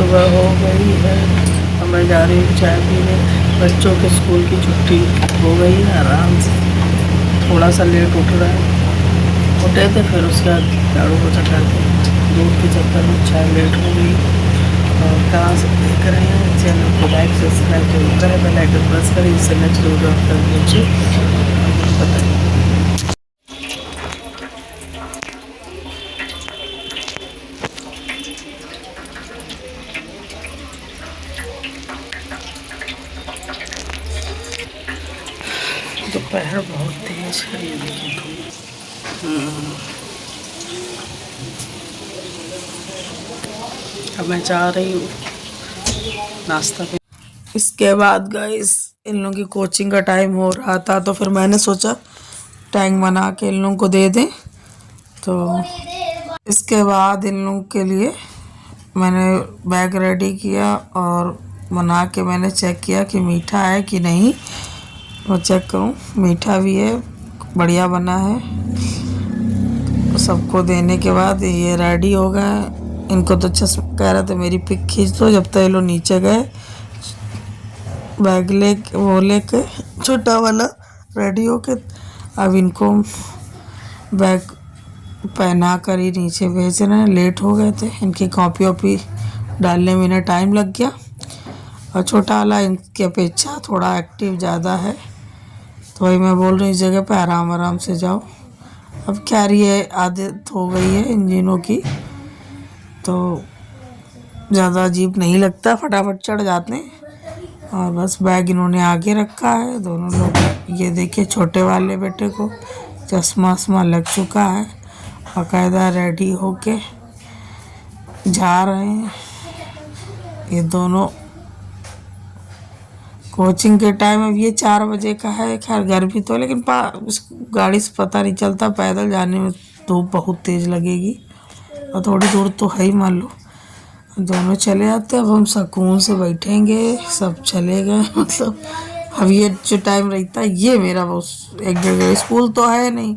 सुबह हो गई है और मैं जा रही हूँ चाय पीने। बच्चों के स्कूल की छुट्टी हो गई है आराम से। थोड़ा सा लेट उठ रहा है, उठे थे फिर उसके बाद झाड़ू पोछा करके दूध के चक्कर में चाय लेट हो गई। और कहाँ से देख रहे हैं चैनल को लाइक सब्सक्राइब जरूर करें, बेल आइकन प्रेस करें, इससे नेक्स्ट वीडियो आपका नीचे बताइए। दोपहर बहुत तेज है, ये देखिए धूप। अब मैं जा रही हूँ नाश्ता पे। इसके बाद गाइस इन लोगों की कोचिंग का टाइम हो रहा था, तो फिर मैंने सोचा टैंक बना के इन लोगों को दे दें। तो इसके बाद इन लोगों के लिए मैंने बैग रेडी किया और बना के मैंने चेक किया कि मीठा है कि नहीं। वो चेक करूँ, मीठा भी है, बढ़िया बना है। सबको देने के बाद ये रेडी हो गए। इनको तो कह रहे थे मेरी पिक खींच दो, जब तक ये लोग नीचे गए बैग लेके छोटा वाला रेडी होके अब इनको बैग पहना कर ही नीचे भेज रहे हैं। लेट हो गए थे, इनकी कॉपी वॉपी डालने में इन्हें टाइम लग गया। और छोटा वाला इनकी अपेक्षा थोड़ा एक्टिव ज़्यादा है, तो वही मैं बोल रही हूँ इस जगह पे आराम आराम से जाओ। अब क्या रही है, आदत हो गई है इंजनों की, तो ज़्यादा अजीब नहीं लगता, फटाफट चढ़ जाते हैं। और बस बैग इन्होंने आगे रखा है दोनों लोग। ये देखिए छोटे वाले बेटे को चश्मा वश्मा लग चुका है, बाकायदा रेडी होके जा रहे हैं। ये दोनों कोचिंग के टाइम अब ये 4 बजे का है। खैर गर्मी तो लेकिन गाड़ी से पता नहीं चलता, पैदल जाने में धूप बहुत तेज़ लगेगी और थोड़ी दूर तो है ही मान लो। दोनों चले जाते हैं, अब हम सुकून से बैठेंगे। सब चले गए मतलब अब ये जो टाइम रहता है ये मेरा बहुत 1-1.5 स्कूल तो है नहीं,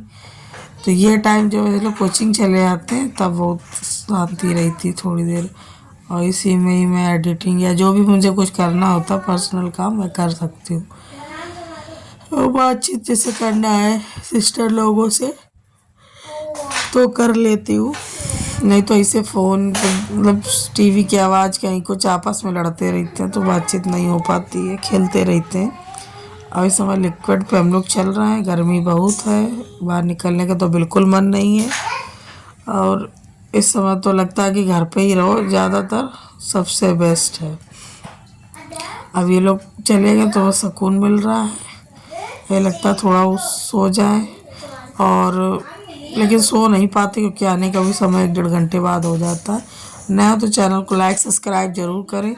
तो ये टाइम जो है लोग कोचिंग चले जाते हैं तब बहुत शांति रहती थोड़ी देर। और इसी में ही मैं एडिटिंग या जो भी मुझे कुछ करना होता पर्सनल काम मैं कर सकती हूँ। और बातचीत जैसे करना है सिस्टर लोगों से तो कर लेती हूँ, नहीं तो ऐसे फ़ोन मतलब टीवी की आवाज़ कहीं कुछ आपस में लड़ते रहते हैं तो बातचीत नहीं हो पाती है, खेलते रहते हैं। और इस समय लिक्विड पे हम लोग चल रहे हैं, गर्मी बहुत है, बाहर निकलने का तो बिल्कुल मन नहीं है। और इस समय तो लगता है कि घर पे ही रहो, ज़्यादातर सबसे बेस्ट है। अब ये लोग चले गए तो सुकून मिल रहा है, ये लगता है थोड़ा सो जाए, और लेकिन सो नहीं पाते क्योंकि आने का भी समय 1-1.5 घंटे बाद हो जाता है। नया तो चैनल को लाइक सब्सक्राइब जरूर करें।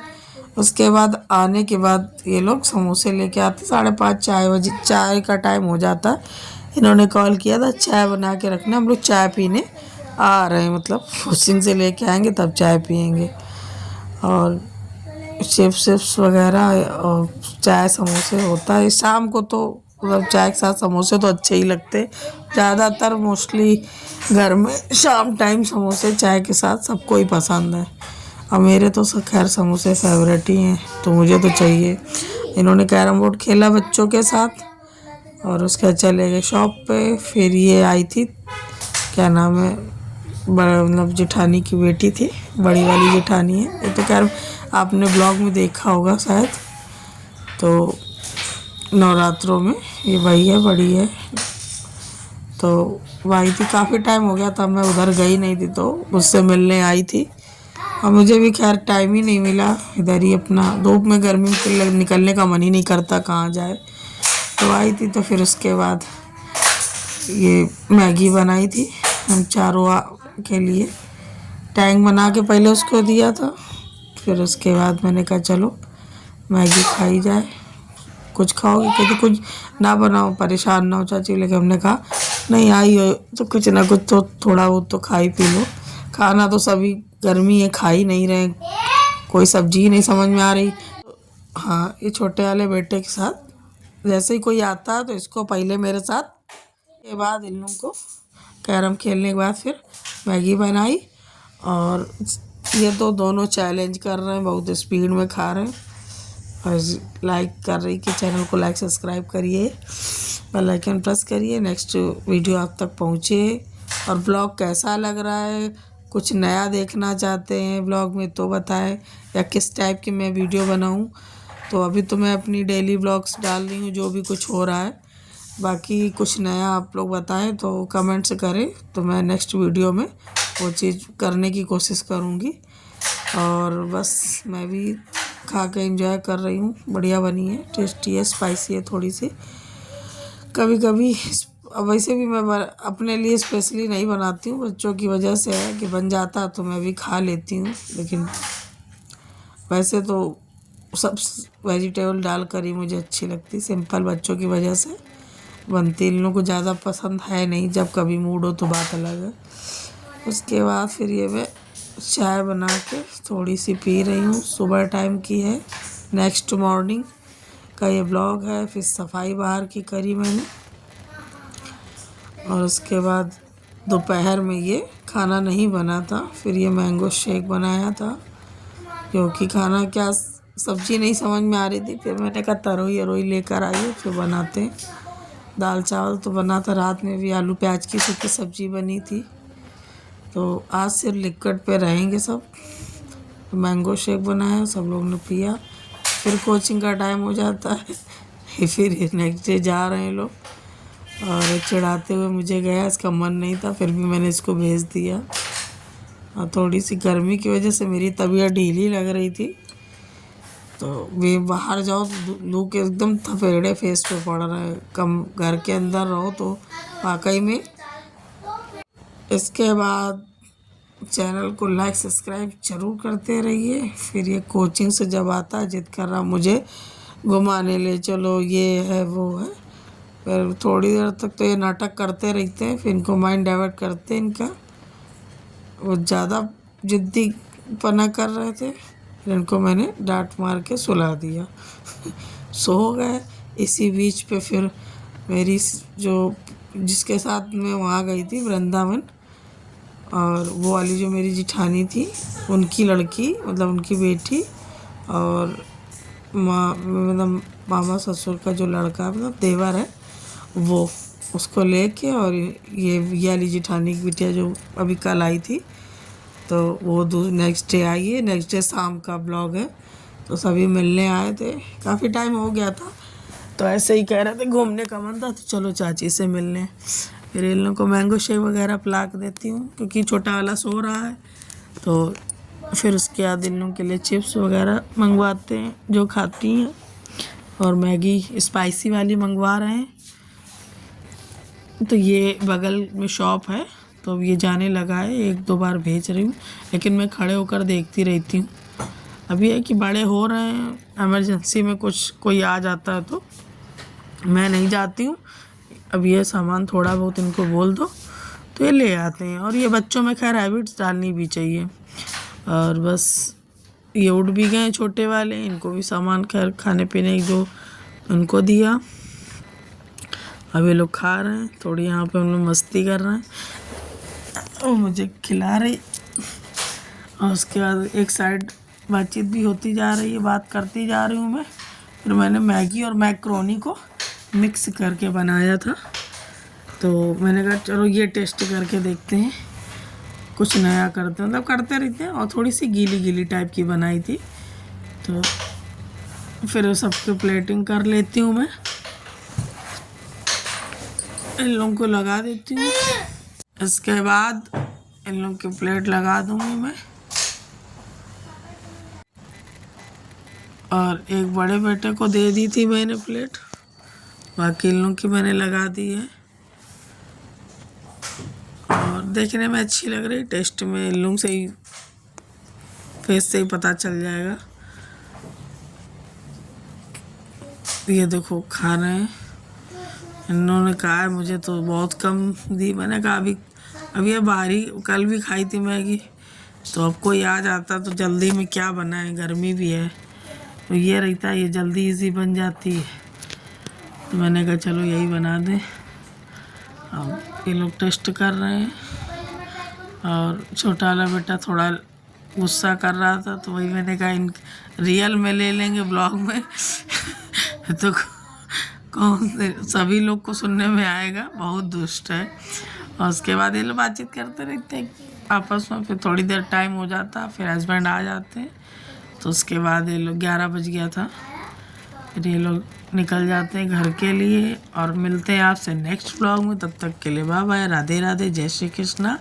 उसके बाद आने के बाद ये लोग समोसे लेके आते, 5:30 बजे चाय का टाइम हो जाता है। इन्होंने कॉल किया था चाय बना के रखना, हम लोग चाय पीने आ रहे हैं, मतलब कोचिंग से लेके आएंगे तब चाय पियेंगे। और चिप्स वगैरह और चाय समोसे होता है शाम को, तो मतलब चाय के साथ समोसे तो अच्छे ही लगते। ज़्यादातर मोस्टली घर में शाम टाइम समोसे चाय के साथ सबको ही पसंद है, और मेरे तो खैर समोसे फेवरेट ही हैं, तो मुझे तो चाहिए। इन्होंने कैरम बोर्ड खेला बच्चों के साथ और उसके बाद चले गए शॉप पे। फिर ये आई थी, क्या नाम है, मतलब जेठानी की बेटी थी, बड़ी वाली जेठानी है ये, तो खैर आपने ब्लॉग में देखा होगा शायद। तो नवरात्रों में ये वही है, बड़ी है, तो वो आई थी। काफ़ी टाइम हो गया था मैं उधर गई नहीं थी, तो मुझसे मिलने आई थी और मुझे भी खैर टाइम ही नहीं मिला। इधर ही अपना धूप में गर्मी में निकलने का मन ही नहीं करता कहाँ जाए, तो आई थी। तो फिर उसके बाद ये मैगी बनाई थी हम चारों के लिए। टैंक बना के पहले उसको दिया था, फिर उसके बाद मैंने कहा चलो मैगी खाई जाए। कुछ खाओगे, कहते कुछ ना बनाओ परेशान ना हो चाची, लेकिन हमने कहा नहीं आई हो तो कुछ ना कुछ तो थोड़ा बहुत तो खा ही पी लो। खाना तो सभी गर्मी है खा ही नहीं रहे, कोई सब्जी ही नहीं समझ में आ रही। हाँ, ये छोटे वाले बेटे के साथ जैसे ही कोई आता है तो इसको पहले मेरे साथ, के बाद इन लोगों को कैरम खेलने के बाद फिर मैगी बनाई और ये तो दोनों चैलेंज कर रहे हैं, बहुत स्पीड में खा रहे हैं। और लाइक कर रही कि चैनल को लाइक सब्सक्राइब करिए, बेल आइकन प्रेस करिए, नेक्स्ट वीडियो आप तक पहुँचे। और ब्लॉग कैसा लग रहा है, कुछ नया देखना चाहते हैं ब्लॉग में तो बताएं, या किस टाइप की मैं वीडियो बनाऊं। तो अभी तो मैं अपनी डेली ब्लॉग्स डाल रही हूँ जो भी कुछ हो रहा है। बाकी कुछ नया आप लोग बताएं तो कमेंट्स करें, तो मैं नेक्स्ट वीडियो में वो चीज़ करने की कोशिश करूँगी। और बस मैं भी खा के एंजॉय कर रही हूँ। बढ़िया बनी है, टेस्टी है, स्पाइसी है थोड़ी सी। कभी कभी वैसे भी मैं अपने लिए स्पेशली नहीं बनाती हूँ, बच्चों की वजह से है कि बन जाता तो मैं भी खा लेती हूँ। लेकिन वैसे तो सब वेजिटेबल डाल कर ही मुझे अच्छी लगती, सिंपल बच्चों की वजह से बनती। इन लोगों को ज़्यादा पसंद है नहीं, जब कभी मूड हो तो बात अलग है। उसके बाद फिर ये मैं चाय बना के थोड़ी सी पी रही हूँ। सुबह टाइम की है, नेक्स्ट मॉर्निंग का ये ब्लॉग है। फिर सफाई बाहर की करी मैंने, और उसके बाद दोपहर में ये खाना नहीं बना था, फिर ये मैंगो शेक बनाया था। क्योंकि खाना क्या सब्जी नहीं समझ में आ रही थी, फिर मैंने कहा तरोई अरोई लेकर आइए फिर बनाते हैं। दाल चावल तो बना था, रात में भी आलू प्याज की सूखी सब्जी बनी थी। तो आज सिर्फ लिक्विड पे रहेंगे सब। तो मैंगो शेक बनाया, सब लोग ने पिया। फिर कोचिंग का टाइम हो जाता है फिर नेक्स्ट डे जा रहे हैं लोग। और चिढ़ाते हुए मुझे गया, इसका मन नहीं था फिर भी मैंने इसको भेज दिया। और थोड़ी सी गर्मी की वजह से मेरी तबीयत ढीली लग रही थी, तो वे बाहर जाओ तो लू के एकदम थपेड़े फेस पे पड़ रहे हैं। कम घर के अंदर रहो तो वाकई में। इसके बाद चैनल को लाइक सब्सक्राइब जरूर करते रहिए। फिर ये कोचिंग से जब आता है जिद कर रहा मुझे घुमाने ले चलो, ये है वो है। फिर थोड़ी देर तक तो ये नाटक करते रहते हैं, फिर इनको माइंड डाइवर्ट करते हैं इनका। वो ज़्यादा जिद्दी पना कर रहे थे, फिर इनको मैंने डांट मार के सुला दिया सो गए। इसी बीच पे फिर मेरी जो जिसके साथ मैं वहाँ गई थी वृंदावन, और वो वाली जो मेरी जिठानी थी उनकी लड़की, मतलब उनकी बेटी, और मतलब मामा ससुर का जो लड़का मतलब देवर है वो, उसको लेके, और ये वाली जिठानी की बिटिया जो अभी कल आई थी, तो वो नेक्स्ट डे आई है। नेक्स्ट डे शाम का ब्लॉग है। तो सभी मिलने आए थे, काफ़ी टाइम हो गया था, तो ऐसे ही कह रहे थे घूमने का मन था तो चलो चाची से मिलने। फिर इन लोगों को मैंगो शेक वगैरह पिला के देती हूँ, क्योंकि छोटा वाला सो रहा है। तो फिर उसके बाद इन लोगों के लिए चिप्स वगैरह मंगवाते हैं जो खाती हैं, और मैगी स्पाइसी वाली मंगवा रहे हैं। तो ये बगल में शॉप है, तो अब ये जाने लगा है, एक दो बार भेज रही हूँ, लेकिन मैं खड़े होकर देखती रहती हूँ। अभी है कि बड़े हो रहे हैं, इमरजेंसी में कुछ कोई आ जाता है तो मैं नहीं जाती हूँ। अब ये सामान थोड़ा बहुत इनको बोल दो तो ये ले आते हैं। और ये बच्चों में खैर हैबिट्स डालनी भी चाहिए। और बस ये उठ भी गए छोटे वाले, इनको भी सामान खैर खाने पीने जो उनको दिया। अब ये लोग खा रहे हैं, थोड़ी यहाँ पे हम लोग मस्ती कर रहे हैं और मुझे खिला रही। और उसके बाद एक साइड बातचीत भी होती जा रही है, बात करती जा रही हूँ मैं। फिर मैंने मैगी और मैक्रोनी को मिक्स करके बनाया था, तो मैंने कहा चलो ये टेस्ट करके देखते हैं, कुछ नया करते हैं, मतलब करते रहते हैं। और थोड़ी सी गीली गीली टाइप की बनाई थी, तो फिर सबको प्लेटिंग कर लेती हूँ मैं, इन लोगों को लगा देती हूँ। इसके बाद इन लोगों की प्लेट लगा दूँगी मैं। और एक बड़े बेटे को दे दी थी मैंने प्लेट, बाकी इन लोगों की मैंने लगा दी है। और देखने में अच्छी लग रही, टेस्ट में इन लोगों से ही, फेस से ही पता चल जाएगा। ये देखो खा रहे हैं। इन्होंने कहा है मुझे तो बहुत कम दी, मैंने कहा अभी ये बाहरी कल भी खाई थी मैगी, तो अब कोई आ जाता तो जल्दी में क्या बनाए, गर्मी भी है, तो ये रहता है ये जल्दी इजी बन जाती है, तो मैंने कहा चलो यही बना दें। अब ये लोग टेस्ट कर रहे हैं, और छोटा वाला बेटा थोड़ा गुस्सा कर रहा था, तो वही मैंने कहा इन रियल में ले लेंगे ब्लॉग में तो कौन से सभी लोग को सुनने में आएगा, बहुत दुष्ट है। और उसके बाद ये लोग बातचीत करते रहते हैं आपस में, फिर थोड़ी देर टाइम हो जाता, फिर हस्बैंड आ जाते हैं, तो उसके बाद ये लोग 11 बज गया था, फिर ये लोग निकल जाते हैं घर के लिए। और मिलते हैं आपसे नेक्स्ट व्लॉग में, तब तक के लिए बाय बाय, राधे राधे, जय श्री कृष्णा,